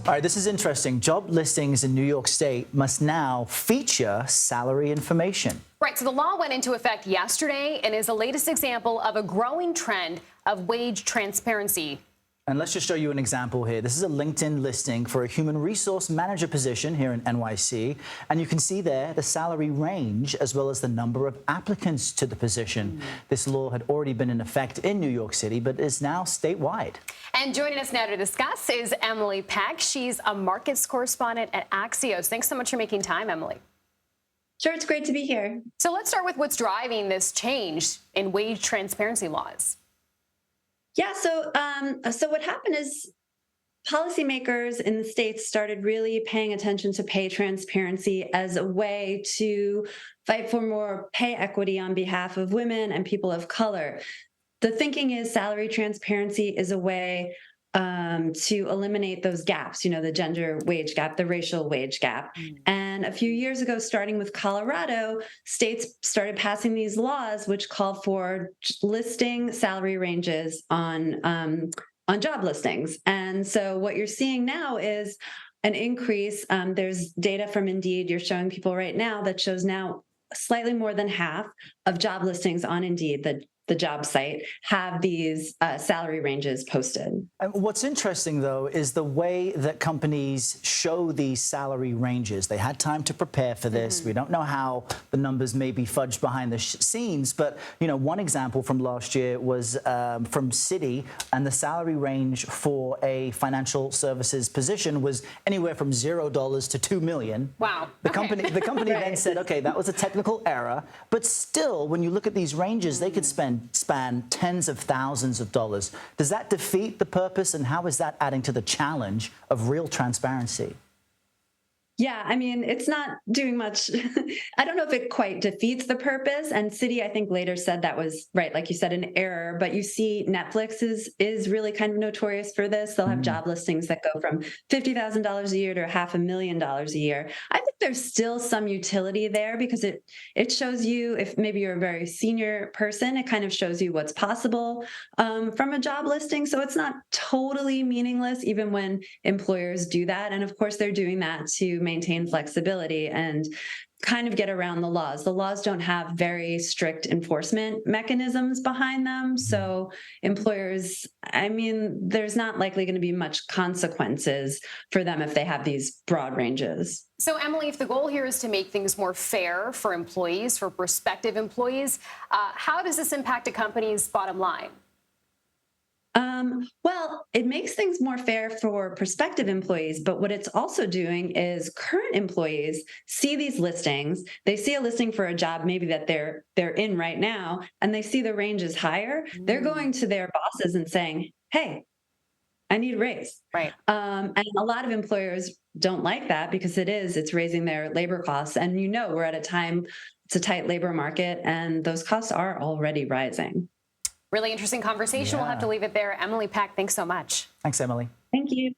All right, this is interesting. Job listings in New York State must now feature salary information. Right, so the law went into effect yesterday and is the latest example of a growing trend of wage transparency. And let's just show you an example here. This is a LinkedIn listing for a human resource manager position here in NYC. And you can see there the salary range as well as the number of applicants to the position. This law had already been in effect in New York City, but is now statewide. And joining us now to discuss is Emily Peck. She's a markets correspondent at Axios. Thanks so much for making time, Emily. Sure, it's great to be here. So let's start with what's driving this change in wage transparency laws. Yeah, so what happened is policymakers in the states started really paying attention to pay transparency as a way to fight for more pay equity on behalf of women and people of color. The thinking is salary transparency is a way to eliminate those gaps, you know, the gender wage gap, the racial wage gap. And a few years ago, starting with Colorado, states started passing these laws which call for listing salary ranges on job listings. And so what you're seeing now is an increase. There's data from Indeed you're showing people right now that shows now slightly more than half of job listings on Indeed, the job site, have these salary ranges posted. And what's interesting, though, is the way that companies show these salary ranges. They had time to prepare for this. We don't know how the numbers may be fudged behind the scenes, but you know, one example from last year was from Citi, and the salary range for a financial services position was anywhere from $0 to $2 million. Wow. The company Right. then said, okay, that was a technical error, but still, when you look at these ranges, they could span tens of thousands of dollars. Does that defeat the purpose, and how is that adding to the challenge of real transparency? Yeah, I mean, it's not doing much. I don't know if it quite defeats the purpose. And Citi, I think, later said that was right, like you said, an error. But you see, Netflix is really kind of notorious for this. They'll have job listings that go from $50,000 a year to $500,000 a year. I think there's still some utility there because it shows you, if maybe you're a very senior person, it kind of shows you what's possible from a job listing. So it's not totally meaningless, even when employers do that. And of course, they're doing that to maintain flexibility and kind of get around the laws. The laws don't have very strict enforcement mechanisms behind them. So employers, I mean, there's not likely going to be much consequences for them if they have these broad ranges. So, Emily, if the goal here is to make things more fair for employees, for prospective employees, how does this impact a company's bottom line? Well, it makes things more fair for prospective employees, but what it's also doing is current employees see these listings. They see a listing for a job maybe that they're in right now, and they see the range is higher. They're going to their bosses and saying, hey, I need a raise. Right. And a lot of employers don't like that because it's raising their labor costs. And you know, we're at a time, it's a tight labor market, and those costs are already rising. Really interesting conversation. Yeah. We'll have to leave it there. Emily Peck, thanks so much. Thanks, Emily. Thank you.